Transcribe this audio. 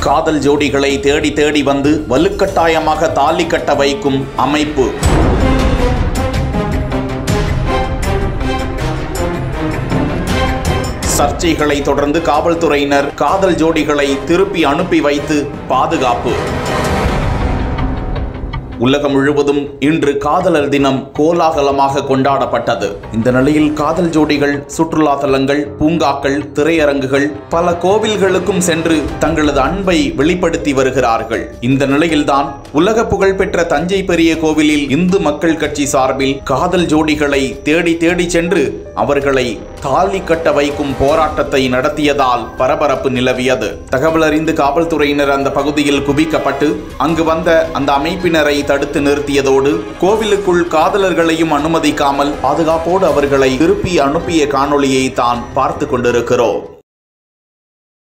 காதல் ஜோடிகளை தேடி தேடி வந்து வலுக்கட்டாயமாக தாலி கட்ட வைக்கும் அமைப்பு. சர்ச்சைகளை தொடர்ந்து காவல்துறையினர் காதல் ஜோடிகளை திருப்பி அனுப்பி வைத்து பாதுகாப்பு. உலகம் முழுவதும் இன்று காதலர் தினம் கோலாகலமாக கொண்டாடப்பட்டது. இந்த நிலையில் காதல் ஜோடிகள் சுற்றுலா தலங்கள், பூங்காக்கள், திரையரங்குகள், பல கோவில்களுக்கும் சென்று தங்களது அன்பை வெளிப்படுத்தி வருகிறார்கள். இந்த நிலையில்தான் உலக புகழ்பெற்ற தஞ்சை பெரிய கோவிலில் இந்து மக்கள் கட்சி சார்பில் காதல் ஜோடிகளை தேடி தேடி சென்று அவர்களை தாலி கட்ட வைக்கும் போராட்டத்தை நடத்தியதால் பரபரப்பு நிலவியது. தகவல் அறிந்து காவல்துறையினர் அந்த பகுதியில் குவிக்கப்பட்டு அங்கு வந்த அந்த அமைப்பினரை தடுத்து நிறுத்தியதோடு கோவிலுக்குள் காதலர்களையும் அனுமதிக்காமல் பாதுகாப்போடு அவர்களை திருப்பி அனுப்பிய காணொளியை தான் பார்த்து கொண்டிருக்கிறோம்.